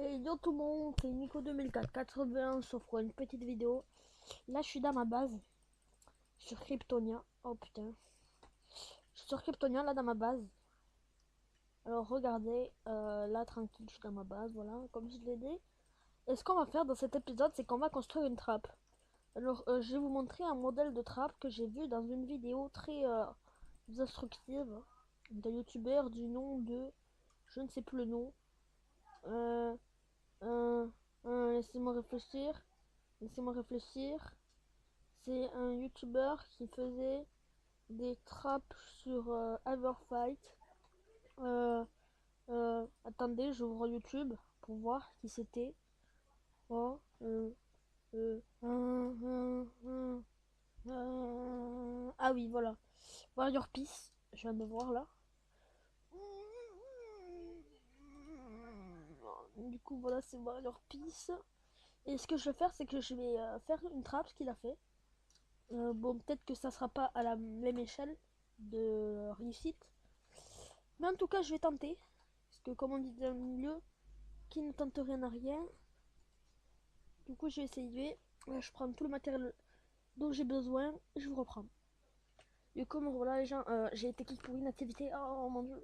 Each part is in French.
Et yo tout le monde, c'est Nico 2004 sauf pour une petite vidéo. Là je suis dans ma base sur Kryptonia. Oh putain. Je suis sur Kryptonia là dans ma base. Alors regardez, là tranquille, je suis dans ma base, voilà, comme je l'ai dit. Et ce qu'on va faire dans cet épisode, c'est qu'on va construire une trappe. Alors je vais vous montrer un modèle de trappe que j'ai vu dans une vidéo très instructive d'un youtubeur du nom de... Je ne sais plus le nom. Euh, euh, laissez-moi réfléchir. Laissez-moi réfléchir. C'est un youtubeur qui faisait des traps sur Everfight. Euh, attendez, j'ouvre YouTube pour voir qui c'était. Oh, ah oui, voilà. Warrior Peace, je viens de voir là. Du coup, voilà, c'est Warrior Peace. Et ce que je vais faire, c'est que je vais faire une trappe, ce qu'il a fait. Bon, peut-être que ça sera pas à la même échelle de réussite. Mais en tout cas, je vais tenter. Parce que, comme on dit dans le milieu, qui ne tente rien n'a rien. Du coup, je vais essayer. Là, je prends tout le matériel dont j'ai besoin. Et je vous reprends. Du coup, voilà, les gens, j'ai été kick pour inactivité. Oh mon dieu.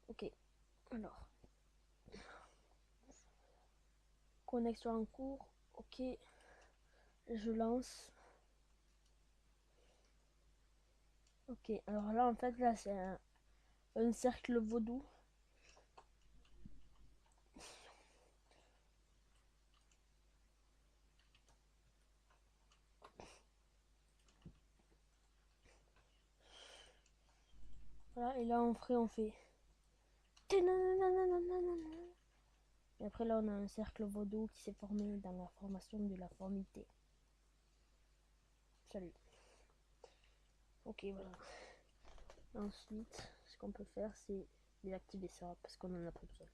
Ok. Alors, connexion en cours. Ok. Je lance. Ok. Alors là, en fait, là, c'est un cercle vaudou. Voilà, et là, on fait. Et après, là, on a un cercle vaudou qui s'est formé dans la formation de la formité. Salut. Ok, voilà. Ensuite, ce qu'on peut faire, c'est désactiver ça parce qu'on en a pas besoin.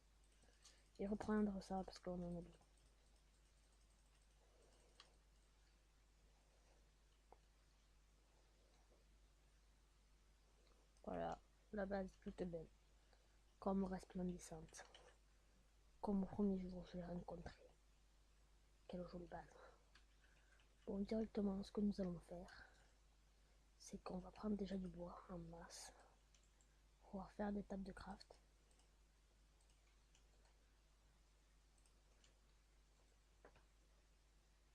Et reprendre ça parce qu'on en a besoin. Voilà, la base est toute belle. Comme resplendissante. Comme au premier jour où je l'ai rencontré. Quelle jolie base. Bon, directement, ce que nous allons faire, c'est qu'on va prendre déjà du bois en masse. On va faire des tables de craft.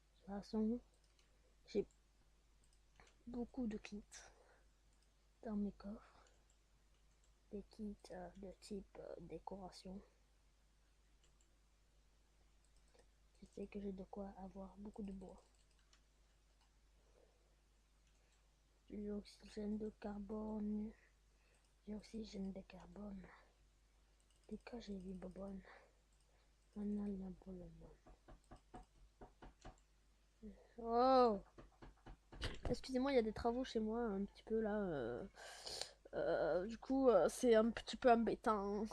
De toute façon, j'ai beaucoup de kits dans mes coffres. Des kits de type décoration. Je sais que j'ai de quoi avoir beaucoup de bois. Du oxygène de carbone. Du oxygène de carbone. Des cagés de bobone. Oh! Excusez-moi, il y a des travaux chez moi un petit peu là. Du coup, c'est un petit peu embêtant.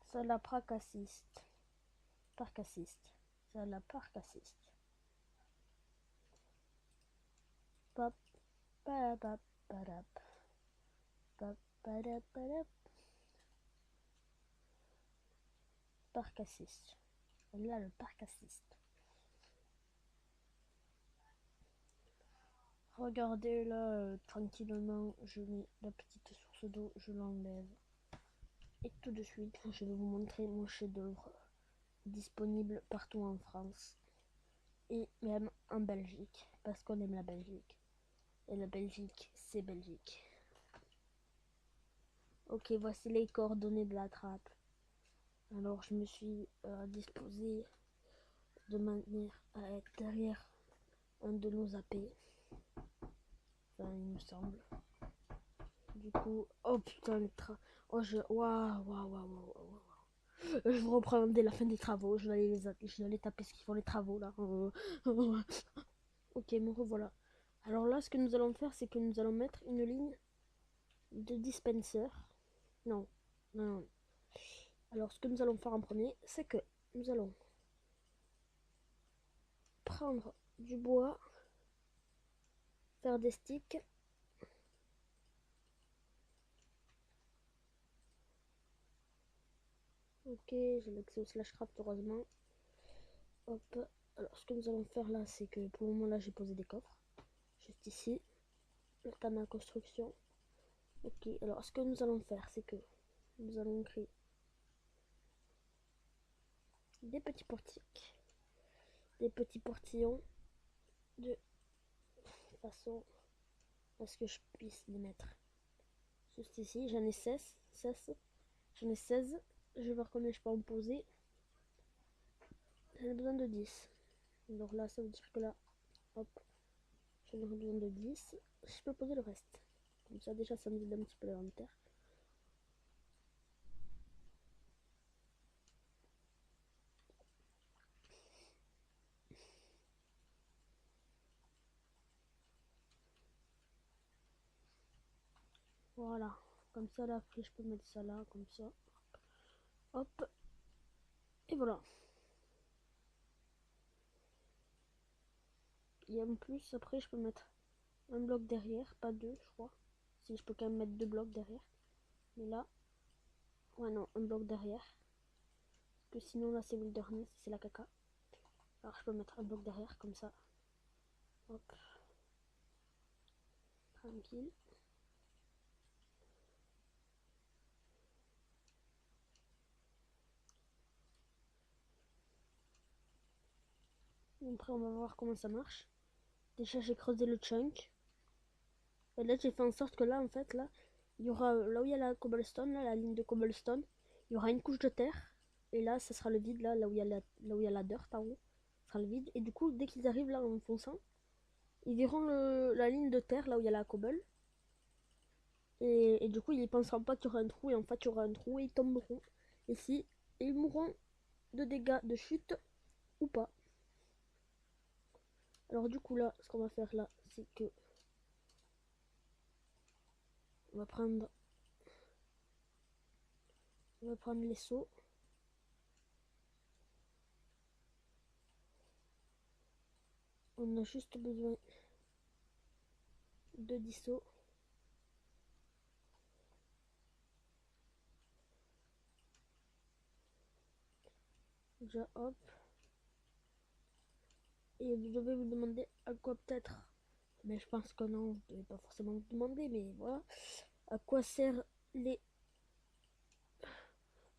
Ça la parc assiste. Parc assiste. Ça la parc assiste. Pop, parapap, parap. Pop, parap. Parc assiste. Là, le parc assiste. Regardez là, tranquillement, je mets la petite source d'eau, je l'enlève. Et tout de suite, je vais vous montrer mon chef-d'œuvre disponible partout en France et même en Belgique, parce qu'on aime la Belgique. Et la Belgique, c'est Belgique. Ok, voici les coordonnées de la trappe. Alors, je me suis disposé de manière à être derrière un de nos AP. Enfin, il me semble. Du coup, oh putain, les tra... Oh, waouh. Je reprends dès la fin des travaux. Je vais aller taper ce qu'ils font les travaux là. Ok, me revoilà. Alors là, ce que nous allons faire, c'est que nous allons mettre une ligne de dispenser. Non, non. Alors, ce que nous allons faire en premier, c'est que nous allons prendre du bois, faire des sticks, Ok, j'ai l'accès au slash craft heureusement. Hop. Alors ce que nous allons faire là, c'est que pour le moment là j'ai posé des coffres. Juste ici. Le temps de la construction. Ok, alors ce que nous allons faire, c'est que nous allons créer des petits portiques. Des petits portillons de façon à ce que je puisse les mettre juste ici. J'en ai 16. J'en ai 16. Je vais voir combien je peux en poser. J'en ai besoin de 10. Donc là, ça veut dire que là, hop, j'en aurai besoin de 10. Je peux poser le reste. Comme ça, déjà, ça me vide un petit peu l'inventaire. Voilà. Comme ça, là, après, je peux mettre ça là, comme ça. Hop. Et voilà. Et en plus, après, je peux mettre un bloc derrière, pas deux, je crois. Si, je peux quand même mettre deux blocs derrière. Mais là, ouais, non, un bloc derrière. Parce que sinon, là, c'est wilderness, c'est la caca. Alors, je peux mettre un bloc derrière, comme ça. Hop. Tranquille. Après, on va voir comment ça marche. Déjà, j'ai creusé le chunk. Et là, j'ai fait en sorte que là, en fait, là, il y aura, là où il y a la cobblestone, là, la ligne de cobblestone, il y aura une couche de terre. Et là, ça sera le vide, là où il y a la dirt en haut. Ça sera le vide. Et du coup, dès qu'ils arrivent là en fonçant, ils verront la ligne de terre, là où il y a la cobble. Et du coup, ils penseront pas qu'il y aura un trou. Et en fait, il y aura un trou et ils tomberont. Ici, et ils mourront de dégâts de chute ou pas. Alors du coup, là, ce qu'on va faire là, c'est que on va prendre les seaux. On a juste besoin de 10 seaux. Déjà, hop. Et vous devez vous demander à quoi peut-être. Mais je pense que non, vous ne devez pas forcément vous demander, mais voilà. À quoi servent les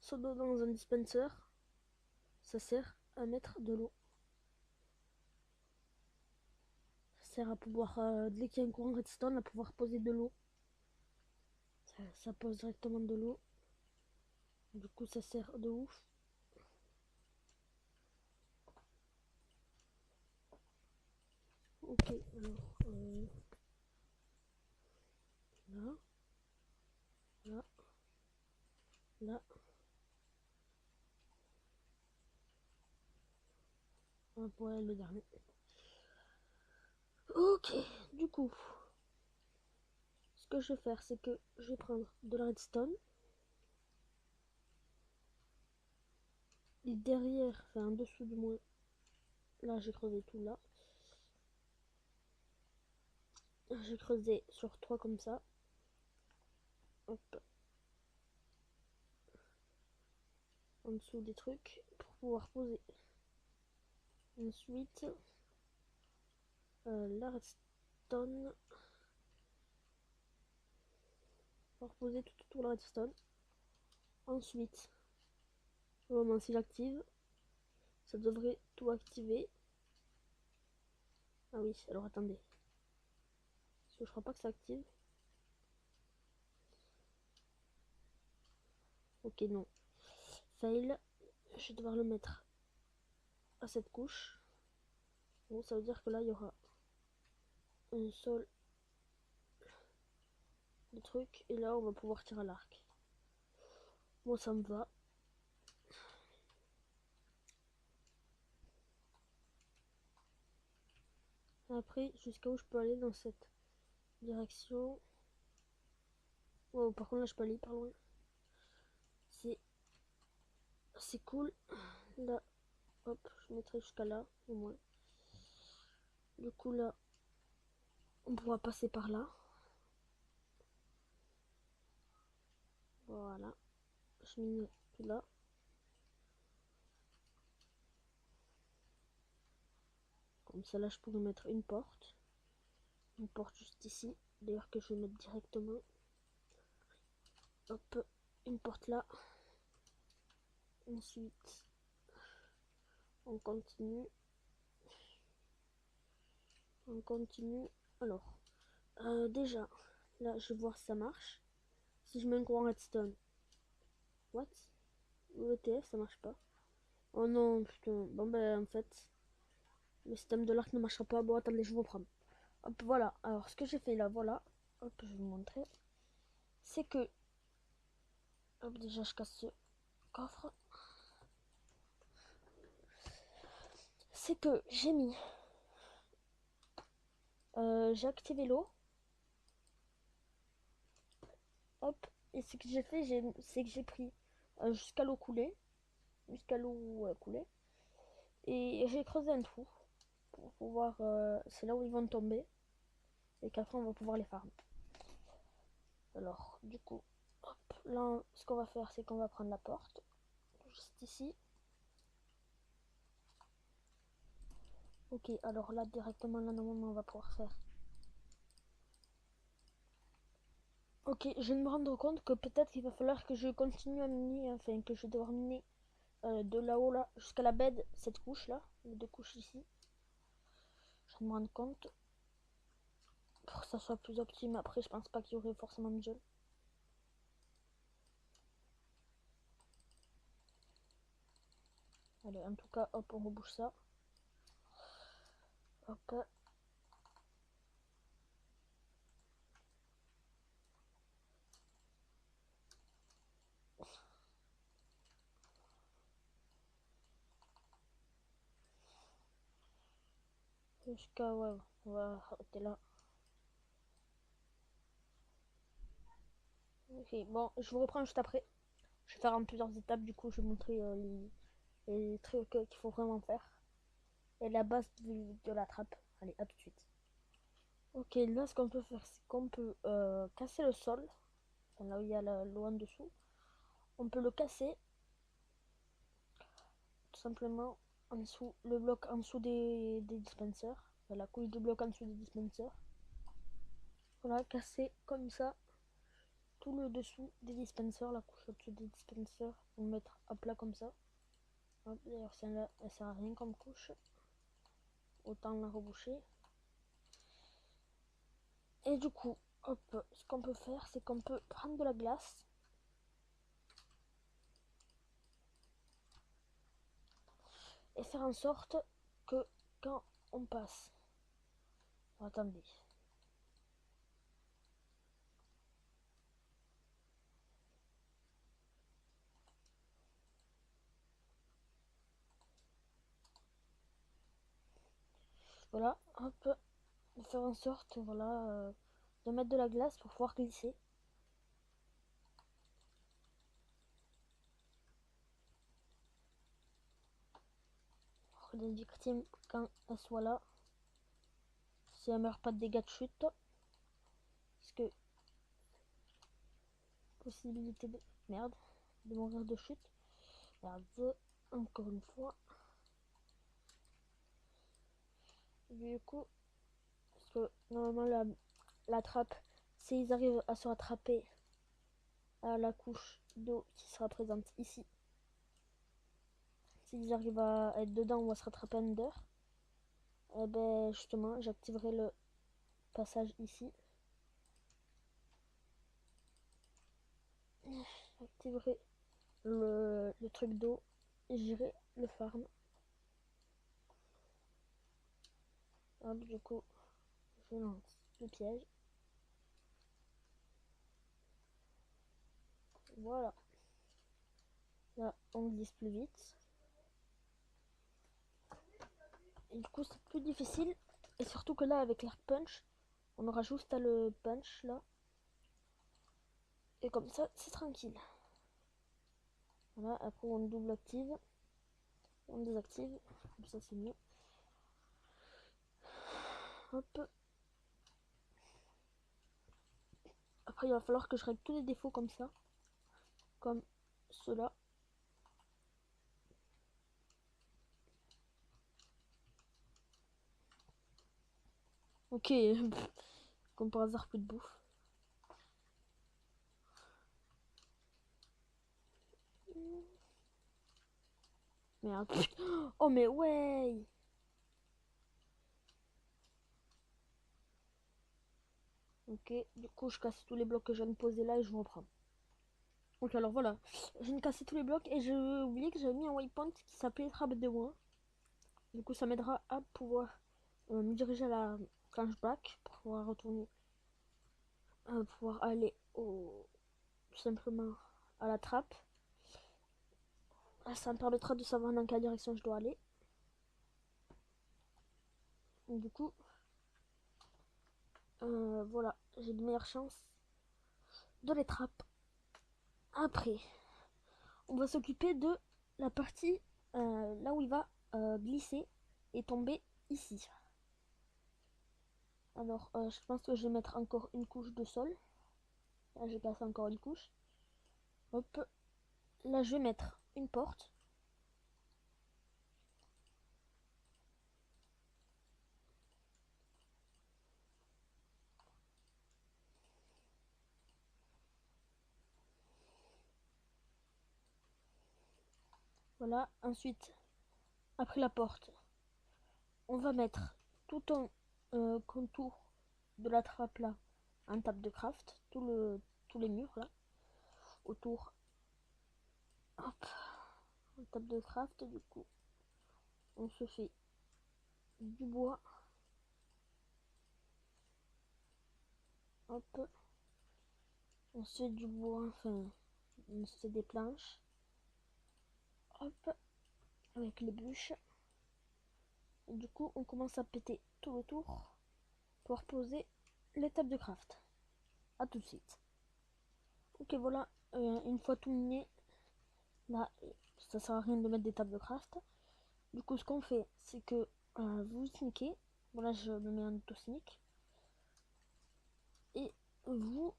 seaux d'eau dans un dispenser? Ça sert à mettre de l'eau. Ça sert à pouvoir, dès qu'il y a un courant redstone, à pouvoir poser de l'eau. Ça pose directement de l'eau. Du coup, ça sert de ouf. Ok, alors, là, là, là. On pourrait le dernier. Ok, du coup, ce que je vais faire, c'est que je vais prendre de la redstone. Et derrière, enfin en dessous du moins, là j'ai creusé tout là. J'ai creusé sur 3 comme ça. Hop. En dessous des trucs pour pouvoir poser. Ensuite, la redstone. Pour poser tout autour de la redstone. Ensuite, au moment si j'active, ça devrait tout activer. Ah oui, alors attendez. Parce que je crois pas que ça active. Ok, non. Fail. Je vais devoir le mettre à cette couche. Bon, ça veut dire que là, il y aura un seul de truc. Et là, on va pouvoir tirer à l'arc. Bon, ça me va. Après, jusqu'à où je peux aller dans cette direction. Oh, par contre, là, je peux aller par loin. C'est cool. Là, hop, je mettrai jusqu'à là, au moins. Du coup, là, on pourra passer par là. Voilà. Je mets tout là. Comme ça là je pourrais mettre une porte. Une porte juste ici. D'ailleurs que je vais mettre directement. Hop, une porte là. Ensuite, on continue. On continue. Alors, déjà, là je vais voir si ça marche. Si je mets un courant redstone. What? ETF ça marche pas. Oh non, putain. Bon ben en fait, le système de l'arc ne marchera pas. Bon attendez, je vous reprends. Hop, voilà. Alors ce que j'ai fait là, voilà. Hop, je vais vous montrer. C'est que... Hop, déjà je casse ce coffre. C'est que j'ai mis... j'ai activé l'eau. Hop. Et ce que j'ai fait, c'est que j'ai pris jusqu'à l'eau coulée. Jusqu'à l'eau coulée. Et j'ai creusé un trou. Pour pouvoir... c'est là où ils vont tomber. Et qu'après on va pouvoir les farmer. Alors, du coup, hop, là, ce qu'on va faire, c'est qu'on va prendre la porte, juste ici. Ok, alors là, directement, là, normalement, on va pouvoir faire. Ok, je viens de me rendre compte que peut-être qu'il va falloir que je continue à miner, enfin, que je vais devoir miner de là-haut, là, jusqu'à la bed, cette couche-là, les deux couches ici. Je viens de me rendre compte. Pour que ça soit plus optimal, après, je pense pas qu'il y aurait forcément besoin. Allez, en tout cas, hop, on rebouche ça. Hop. Jusqu'à, ouais, on va arrêter là. Ok, bon, je vous reprends juste après. Je vais faire en plusieurs étapes, du coup, je vais montrer les trucs qu'il faut vraiment faire. Et la base de la trappe. Allez, à tout de suite. Ok, là, ce qu'on peut faire, c'est qu'on peut casser le sol. Enfin, là où il y a l'eau en dessous. On peut le casser. Tout simplement, en dessous, le bloc en dessous des dispensers. Enfin, la couche de bloc en dessous des dispensers. Voilà, casser comme ça. Tout le dessous des dispensers, la couche au-dessus des dispensers. On le mettre à plat comme ça. D'ailleurs, celle-là, elle sert à rien comme couche. Autant la reboucher. Et du coup, hop, ce qu'on peut faire, c'est qu'on peut prendre de la glace et faire en sorte que quand on passe... Oh, attendez. Voilà, hop, de faire en sorte, voilà, de mettre de la glace pour pouvoir glisser. Pour que les victimes, quand elles soient là, si elles meurent pas de dégâts de chute, parce que possibilité de... Merde, de mourir de chute. Merde, encore une fois. Du coup, parce que normalement la trappe, s'ils arrivent à se rattraper à la couche d'eau qui sera présente ici, s'ils arrivent à être dedans ou à se rattraper en under, et ben justement j'activerai le passage ici. J'activerai le truc d'eau et j'irai le farm. Hop, du coup, je lance le piège. Voilà. Là, on glisse plus vite. Et du coup, c'est plus difficile. Et surtout que là, avec l'air punch, on aura juste à le punch là. Et comme ça, c'est tranquille. Voilà, après on double active. On désactive. Comme ça, c'est mieux. Hop. Après, il va falloir que je règle tous les défauts comme ça. Comme cela. Ok, comme par hasard, plus de bouffe. Merde. Oh, mais ouais. Ok, du coup, je casse tous les blocs que je viens de poser là et je vous reprends. Ok, alors voilà. Je viens de casser tous les blocs et j'ai oublié que j'avais mis un waypoint qui s'appelait Rabbit de moi. Du coup, ça m'aidera à pouvoir me diriger à la flashback pour pouvoir retourner, pouvoir aller tout simplement à la trappe. Ça me permettra de savoir dans quelle direction je dois aller. Du coup, voilà, j'ai de meilleures chances de les trappes. Après, on va s'occuper de la partie là où il va glisser et tomber ici. Alors, je pense que je vais mettre encore une couche de sol. Là, j'ai passé encore une couche. Hop. Là, je vais mettre une porte. Voilà. Ensuite, après la porte, on va mettre tout en contour de la trappe là un table de craft. Tous les murs là. Autour. Hop. Un table de craft. Du coup, on se fait du bois. Hop. On se fait du bois. Enfin, on se fait des planches. Hop. Avec les bûches. Et du coup, on commence à péter tout le tour pour poser les tables de craft. A tout de suite. Ok, voilà, une fois tout miné, là, ça sert à rien de mettre des tables de craft. Du coup, ce qu'on fait, c'est que vous sneakez. Voilà, je me mets en auto-sneak. Et vous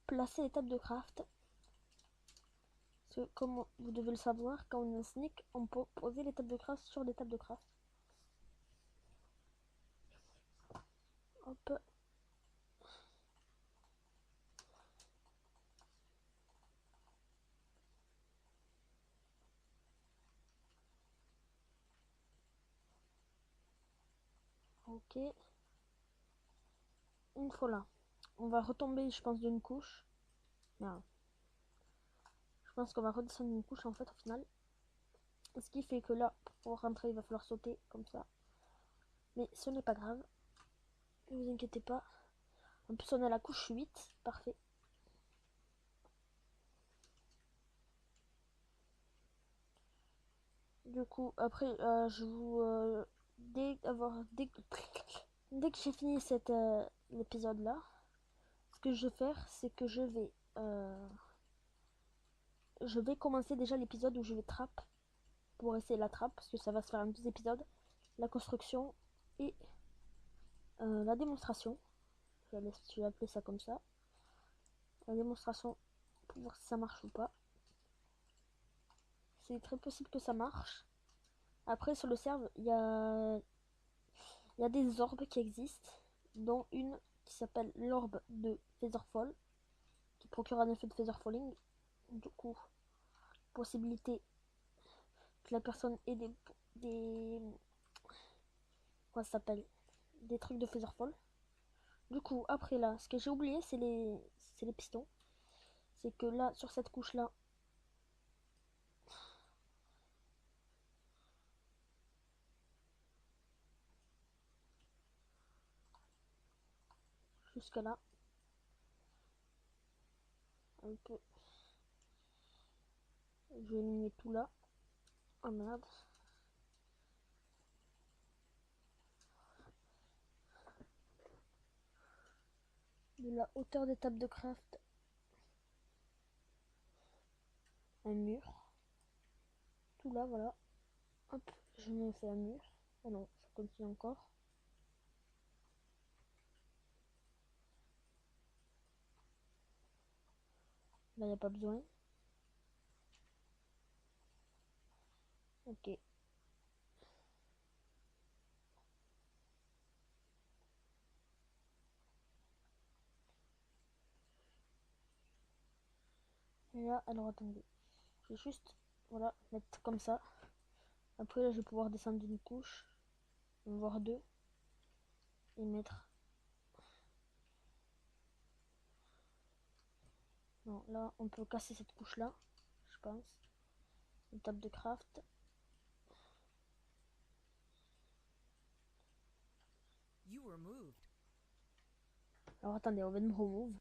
placez les tables de craft. Parce que, comme vous devez le savoir, quand on est en sneak, on peut poser les tables de craft sur des tables de craft. Hop. Ok. Une fois là, on va retomber, je pense, d'une couche. Non. Je pense qu'on va redescendre une couche en fait au final. Ce qui fait que là, pour rentrer, il va falloir sauter comme ça. Mais ce n'est pas grave. Ne vous inquiétez pas. En plus, on est à la couche 8. Parfait. Du coup, après, je vous... dès que j'ai fini l'épisode là, ce que je vais faire, c'est que je vais commencer déjà l'épisode où je vais trappe pour essayer la trappe, parce que ça va se faire en 2 épisodes. La construction et la démonstration. Je vais appeler ça comme ça. La démonstration pour voir si ça marche ou pas. C'est très possible que ça marche. Après, sur le serve, il y a des orbes qui existent, dont une qui s'appelle l'orbe de Featherfall, qui procure un effet de Featherfalling. Du coup, possibilité que la personne ait des quoi ça s'appelle des trucs de Featherfall. Du coup, après là, ce que j'ai oublié, c'est les pistons. C'est que là, sur cette couche là, jusque là, un peu, je vais éliminer tout là. Oh merde. De la hauteur des tables de craft, un mur. Tout là, voilà. Hop, je me fais un mur. Oh non, ça continue encore. Là, il n'y a pas besoin. Ok. Et là, alors attendez. Je vais juste, voilà, mettre comme ça. Après là, je vais pouvoir descendre d'une couche, voire deux, et mettre. Non, là, on peut casser cette couche-là, je pense. Une table de craft. Alors attendez, on va me remove.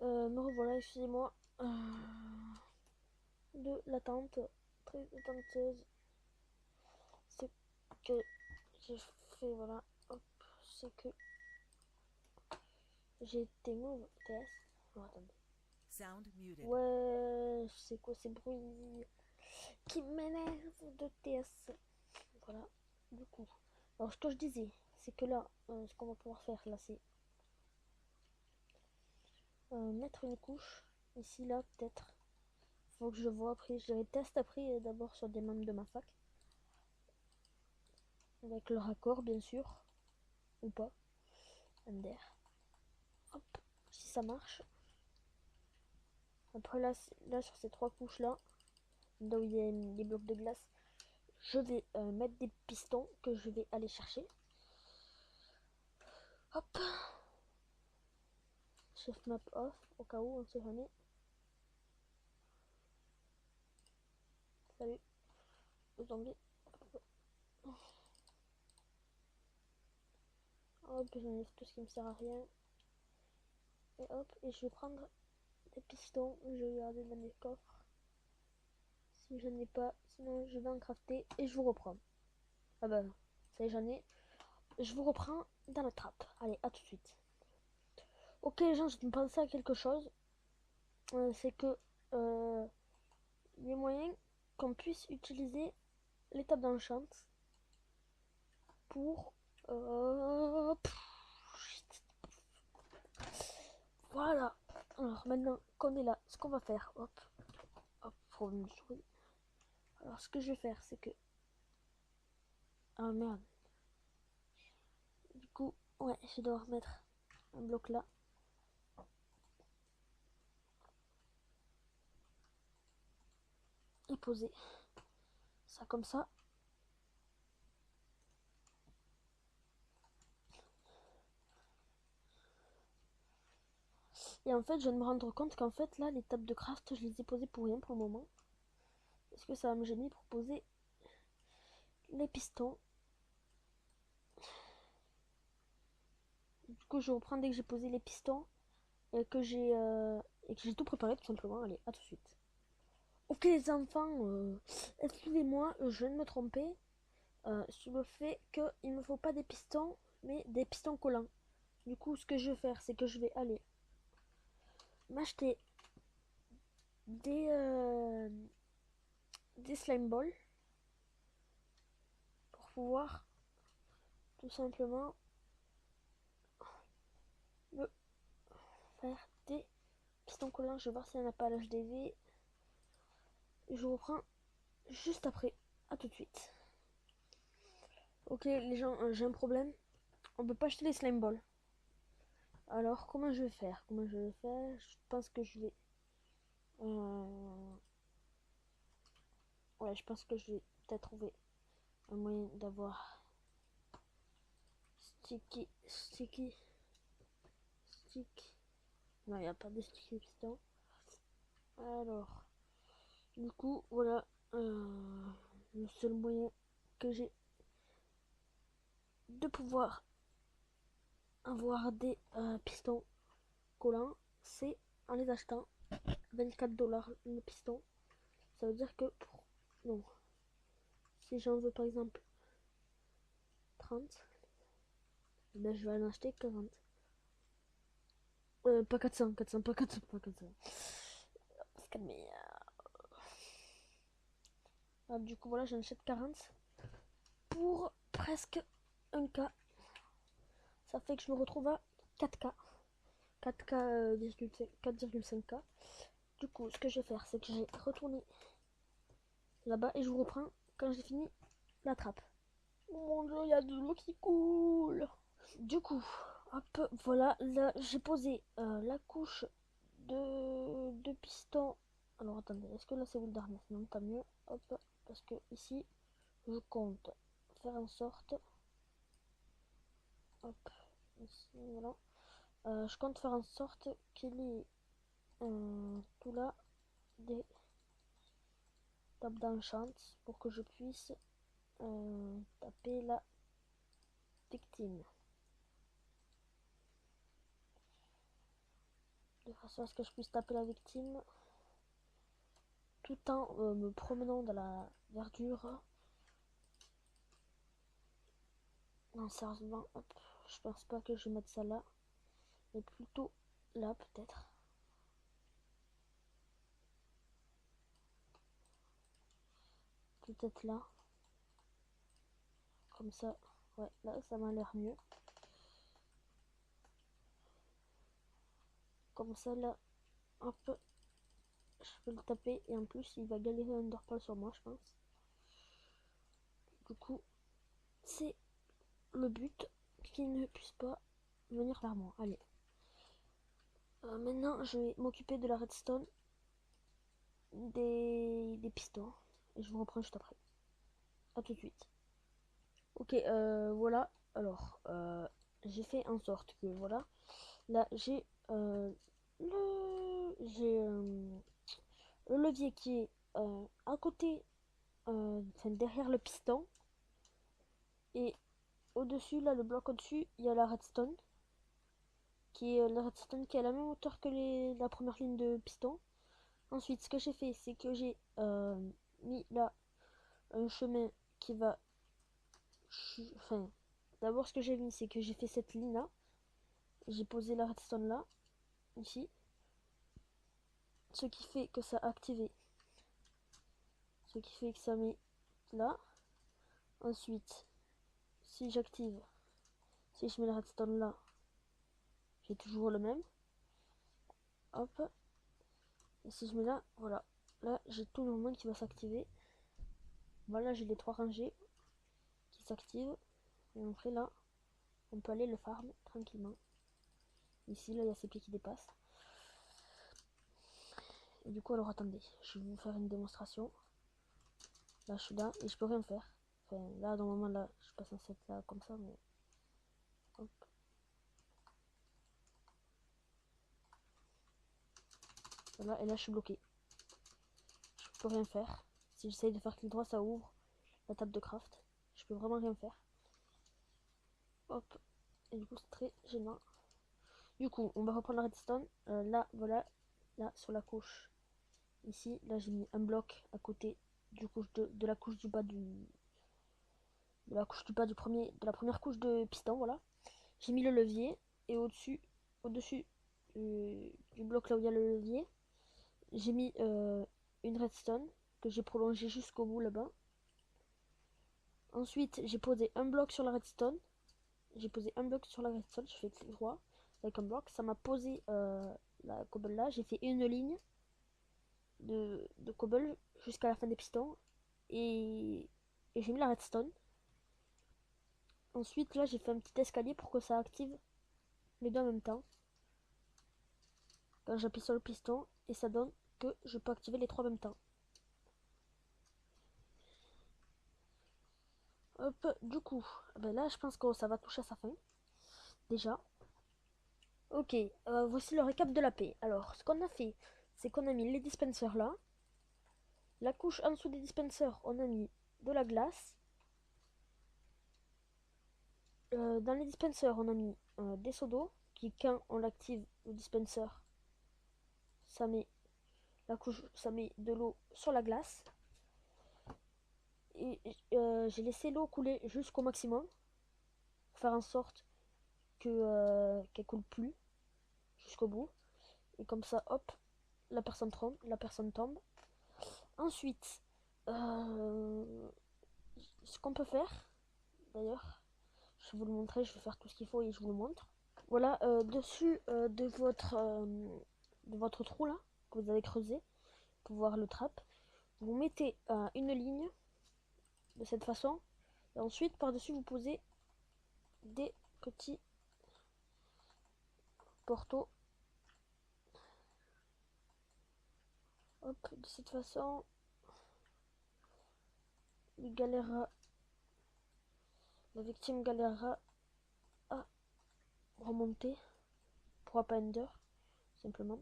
Me revoilà, excusez-moi. De l'attente, très attenteuse. C'est que j'ai fait, voilà. Hop, c'est que j'ai été move TS. Non, attendez. Ouais, c'est quoi ces bruits qui m'énervent de TS. Voilà, du coup. Alors, ce que je disais, c'est que là, ce qu'on va pouvoir faire, là, c'est mettre une couche. Ici, là, peut-être. Faut que je vois après. Je les teste après, d'abord sur des membres de ma fac. Avec le raccord, bien sûr. Ou pas. MDR. Hop, si ça marche. Après, là, sur ces trois couches-là, là où il y a des blocs de glace, je vais mettre des pistons que je vais aller chercher. Hop. Shift map off, au cas où, on sait jamais. Salut, les zombies. Hop, j'enlève tout ce qui me sert à rien. Et hop, et je vais prendre des pistons, je vais garder dans mes coffres. Si je n'en ai pas, sinon je vais en crafter et je vous reprends. Ah bah, ça y est, j'en ai. Je vous reprends dans la trappe. Allez, à tout de suite. Ok les gens, je me pensais à quelque chose. C'est que il y a moyen qu'on puisse utiliser l'étape d'enchant pour voilà. Alors maintenant qu'on est là, ce qu'on va faire, hop, hop, faut une souris. Alors ce que je vais faire, c'est que ah merde. Du coup, ouais, je dois remettre un bloc là. Et poser ça comme ça. Et en fait, je viens de me rendre compte qu'en fait, là, les tables de craft, je les ai posées pour rien pour le moment. Est-ce que ça va me gêner pour poser les pistons? Du coup, je reprends dès que j'ai posé les pistons et que j'ai tout préparé tout simplement. Allez, à tout de suite. Ok les enfants, excusez-moi, je viens de me tromper sur le fait qu'il me faut pas des pistons, mais des pistons collants. Du coup, ce que je vais faire, c'est que je vais aller m'acheter des slime balls pour pouvoir tout simplement me faire des pistons collants. Je vais voir s'il n'y en a pas à l'HDV. Je vous reprends juste après. À tout de suite. Ok les gens, j'ai un problème. On peut pas acheter les slime balls. Alors comment je vais faire? Je pense que je vais... ouais, je pense que je vais peut-être trouver un moyen d'avoir stick. Non, il n'y a pas de sticky piston. Alors, du coup, voilà le seul moyen que j'ai de pouvoir avoir des pistons collants, c'est en les achetant 24$ le piston. Ça veut dire que pour... Non. Si j'en veux par exemple 30, ben je vais en acheter 40. Pas 400, pas 400. On se calmer. Ah, du coup, voilà, j'en achète 40 pour presque 1K. Ça fait que je me retrouve à 4K. 4,5K. Du coup, ce que je vais faire, c'est que je vais retourner là-bas et je vous reprends quand j'ai fini la trappe. Oh mon dieu, il y a de l'eau qui coule. Du coup, hop, voilà, là j'ai posé la couche de piston Alors attendez, est-ce que là c'est wilderness? Non, tant mieux. Hop, parce que ici, je compte faire en sorte. Hop, ici, voilà. Je compte faire en sorte qu'il y ait tout là des tables d'enchant pour que je puisse taper la victime. De façon à ce que je puisse taper la victime tout en me promenant dans la verdure. Non, sérieusement, hop, je pense pas que je vais mettre ça là, mais plutôt là peut-être. Peut-être là. Comme ça, ouais, là ça m'a l'air mieux. Comme ça là, hop, je peux le taper et en plus il va galérer un Underpearl sur moi, je pense. Du coup, c'est le but qu'il ne puisse pas venir vers moi. Allez. Maintenant, je vais m'occuper de la redstone des pistons. Et je vous reprends juste après. A tout de suite. Ok, voilà. Alors, j'ai fait en sorte que, voilà. Là, j'ai le levier qui est à côté, enfin derrière le piston. Et au-dessus, là, le bloc au-dessus, il y a la redstone. La redstone qui est à la même hauteur que la première ligne de piston. Ensuite, ce que j'ai fait, c'est que j'ai mis là un chemin qui va. Enfin, d'abord, ce que j'ai mis, c'est que j'ai fait cette ligne là. J'ai posé la redstone là, ici. Ce qui fait que ça a activé. Ce qui fait que ça met là. Ensuite, si j'active, si je mets la redstone là, j'ai toujours le même. Hop. Et si je mets là, voilà. Là, j'ai tout le monde qui va s'activer. Voilà, j'ai les 3 rangées qui s'activent. Et après là, on peut aller le farm tranquillement. Ici, là, il y a ces pieds qui dépassent. Et du coup, alors attendez, je vais vous faire une démonstration. Là, je suis là et je peux rien faire. Enfin, là, normalement, là, je suis pas censé être là comme ça, mais. Hop. Voilà, et là, je suis bloqué. Je peux rien faire. Si j'essaye de faire clic droit, ça ouvre la table de craft. Je peux vraiment rien faire. Hop. Et du coup, c'est très gênant. Du coup, on va reprendre la redstone. Là, voilà. Là, sur la couche. Ici, là, j'ai mis un bloc à côté de la couche du bas de la couche du bas de la première couche de piston, voilà. J'ai mis le levier et au-dessus du bloc là où il y a le levier, j'ai mis une redstone que j'ai prolongée jusqu'au bout là-bas. Ensuite, j'ai posé un bloc sur la redstone. J'ai posé un bloc sur la redstone, je fais clic droit avec un bloc. Ça m'a posé la cobble là. J'ai fait une ligne de cobble jusqu'à la fin des pistons. Et j'ai mis la redstone. Ensuite, là, j'ai fait un petit escalier pour que ça active les deux en même temps. Quand j'appuie sur le piston, et ça donne que je peux activer les trois en même temps. Hop, du coup, ben là, je pense que ça va toucher à sa fin. Déjà. Ok, voici le récap de la paix. Alors, ce qu'on a fait, c'est qu'on a mis les dispensers là. La couche en dessous des dispensers, on a mis de la glace. Dans les dispensers, on a mis des seaux d'eau qui, quand on l'active, le dispenser, ça met ça met de l'eau sur la glace. Et j'ai laissé l'eau couler jusqu'au maximum pour faire en sorte qu'elle coule plus jusqu'au bout. Et comme ça, hop, la personne tombe. Ensuite, ce qu'on peut faire, d'ailleurs, je vais vous le montrer, je vais faire tout ce qu'il faut et je vous le montre. Voilà, dessus de votre trou là, que vous avez creusé pour voir le trap, vous mettez une ligne de cette façon. Et ensuite, par-dessus, vous posez des petits portaux. Hop, de cette façon, il galérera, la victime galérera à remonter pour pas ender, simplement.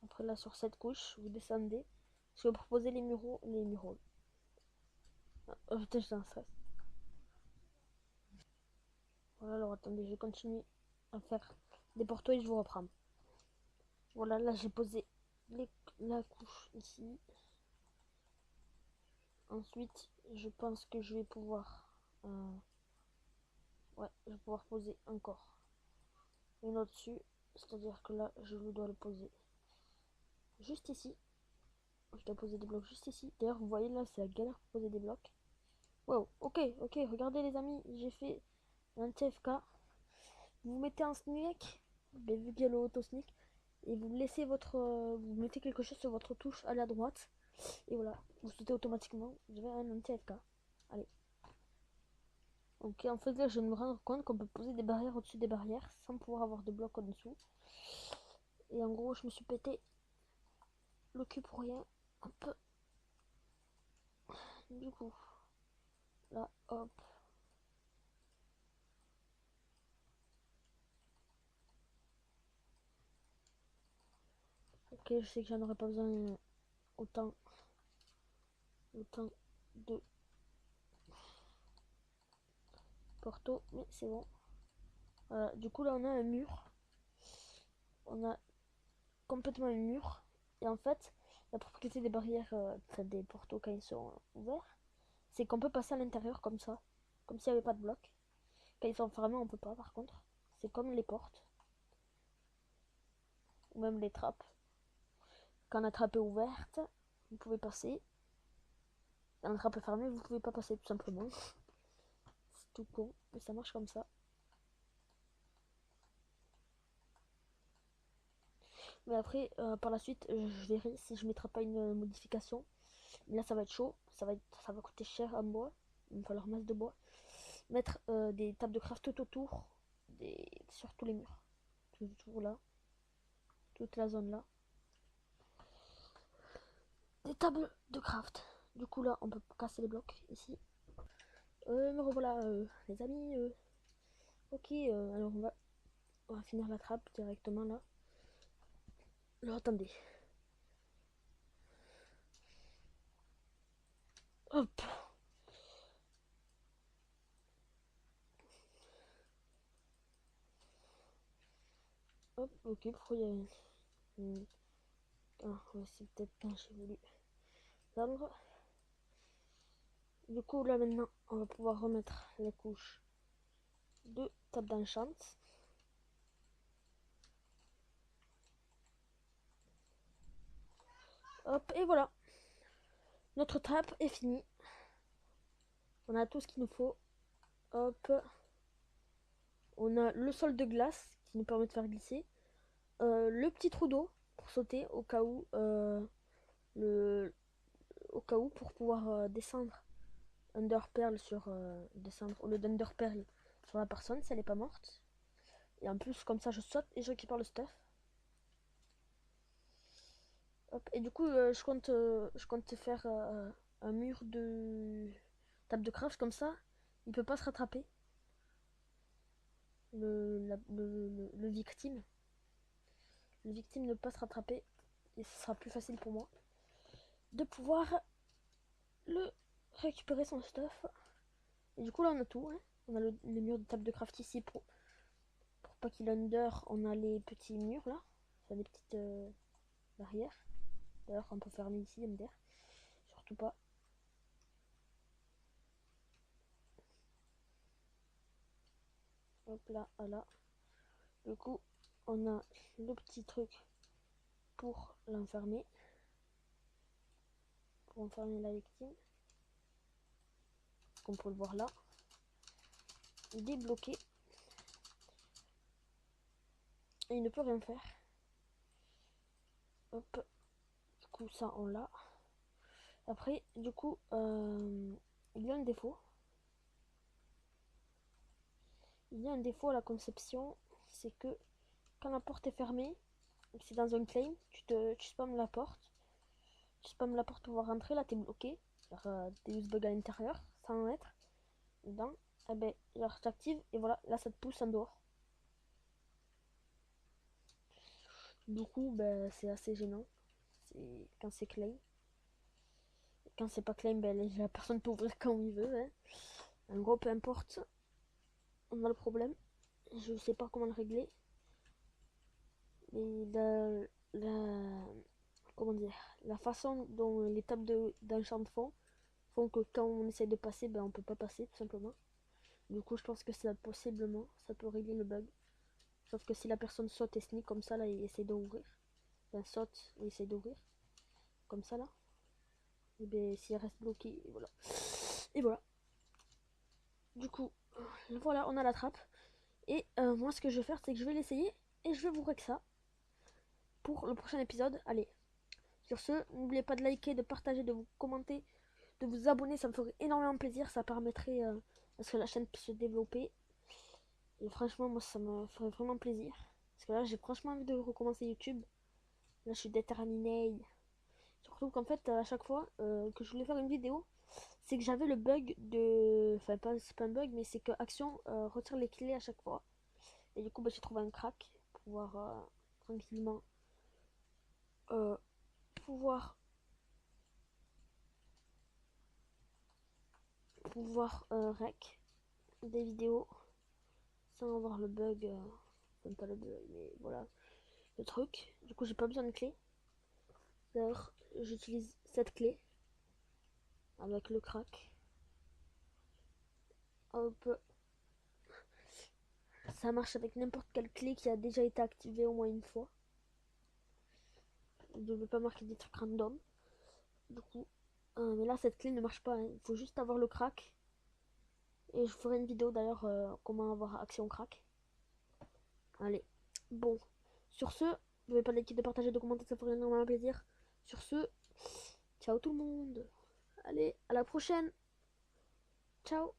Après là, sur cette couche, vous descendez. Je vais proposer les muraux. Oh putain, j'étais en stress. Voilà, alors attendez, je continue à faire des portos et je vous reprends. Voilà, là j'ai posé la couche ici. Ensuite, je pense que je vais pouvoir... ouais, je vais pouvoir poser encore une autre dessus. C'est-à-dire que là, je dois le poser juste ici. Je dois poser des blocs juste ici. D'ailleurs, vous voyez là, c'est la galère pour poser des blocs. Wow, ok, regardez les amis, j'ai fait un TFK. Vous mettez un sneak, vu qu'il y a le auto sneak, et vous laissez votre... vous mettez quelque chose sur votre touche à la droite. Et voilà, vous sautez automatiquement. Je vais un TFK. Allez. Ok, en fait là je viens de me rendre compte qu'on peut poser des barrières au-dessus des barrières sans pouvoir avoir de blocs en dessous. Et en gros je me suis pété le cul pour rien. Hop. Du coup, là, hop. Ok, je sais que j'en aurais pas besoin autant de porto, mais c'est bon. Voilà, du coup là on a un mur. On a complètement un mur. Et en fait, la propriété des barrières, des portos quand ils sont ouverts, c'est qu'on peut passer à l'intérieur comme ça. Comme s'il n'y avait pas de bloc. Quand ils sont fermés, on peut pas par contre. C'est comme les portes. Ou même les trappes. Quand la trappe est ouverte, vous pouvez passer. Quand la trappe est fermée, vous pouvez pas passer tout simplement. C'est tout con, mais ça marche comme ça. Mais après, par la suite, je verrai si je mettrai pas une modification. Mais là, ça va être chaud. Ça va coûter cher en bois. Il va falloir masse de bois. Mettre des tables de craft tout autour. Sur tous les murs. Tout autour là. Toute la zone là. Des tables de craft. Du coup là, on peut casser les blocs ici. Me revoilà, les amis. Ok, alors on va finir la trappe directement là. Alors attendez. Hop. Hop, ok, pourquoi il y a une... Ah, ouais, c'est peut-être quand j'ai voulu prendre. Du coup, là maintenant, on va pouvoir remettre la couche de table d'enchant. Hop, et voilà. Notre trappe est finie. On a tout ce qu'il nous faut. Hop. On a le sol de glace qui nous permet de faire glisser. Le petit trou d'eau pour sauter au cas où pour pouvoir descendre Underpearl sur descendre au lieu d'Underpearl sur la personne si elle est pas morte. Et en plus comme ça je saute et je récupère le stuff. Hop. Et du coup je compte faire un mur de table de craft comme ça. Il peut pas se rattraper. Le victime. Le victime ne peut pas se rattraper. Et ce sera plus facile pour moi de pouvoir le récupérer son stuff. Et du coup là on a tout. Hein. On a le mur de table de craft ici pour pas qu'il under. On a les petits murs là. Enfin des petites barrières. D'ailleurs on peut fermer ici MDR. Surtout pas. Hop là, voilà. Du coup on a le petit truc pour l'enfermer. Pour enfermer la victime. Comme on peut le voir là. Débloqué. Et il ne peut rien faire. Hop. Du coup ça on l'a. Après du coup il y a un défaut. Il y a un défaut à la conception, c'est que quand la porte est fermée, et que c'est dans un claim, tu spammes la porte. Tu spammes la porte pour pouvoir rentrer, là t'es bloqué. T'es juste bug à l'intérieur, sans être dedans. Et ben, genre t'actives et voilà, là ça te pousse en dehors. Du coup, ben, c'est assez gênant. C'est quand c'est claim. Quand c'est pas claim, ben, la personne peut ouvrir quand il veut. Hein. En gros, peu importe, on a le problème. Je sais pas comment le régler. Mais comment dire, la façon dont les tables d'enchant font que quand on essaie de passer, ben, on peut pas passer tout simplement. Du coup, je pense que ça possiblement, ça peut régler le bug. Sauf que si la personne saute et sneak comme ça, là, il essaie d'ouvrir. Ben, saute et essaie d'ouvrir. Comme ça, là. Et ben, si elle reste bloquée, et voilà. Et voilà. Du coup, voilà, on a la trappe. Et moi, ce que je vais faire, c'est que je vais l'essayer. Et je vais vous régler ça pour le prochain épisode. Allez. Sur ce, n'oubliez pas de liker, de partager, de vous commenter, de vous abonner. Ça me ferait énormément plaisir. Ça permettrait à ce que la chaîne puisse se développer. Et franchement, moi, ça me ferait vraiment plaisir. Parce que là, j'ai franchement envie de recommencer YouTube. Là, je suis déterminée. Surtout qu'en fait, à chaque fois que je voulais faire une vidéo, c'est que j'avais le bug de... Enfin, c'est pas un bug, mais c'est que Action retire les clés à chaque fois. Et du coup, bah, j'ai trouvé un crack pour pouvoir tranquillement pouvoir rec des vidéos sans avoir le bug. Enfin, pas le bug, mais voilà le truc. Du coup, j'ai pas besoin de clé. D'ailleurs, j'utilise cette clé avec le crack. Hop. Ça marche avec n'importe quelle clé qui a déjà été activée au moins une fois. Je ne vais pas marquer des trucs random. Du coup, mais là cette clé ne marche pas. Il faut juste avoir le crack. Et je ferai une vidéo d'ailleurs comment avoir Action crack. Allez, bon. Sur ce, n'oubliez pas de liker, de partager, de commenter, ça ferait énormément plaisir. Sur ce, ciao tout le monde. Allez, à la prochaine. Ciao.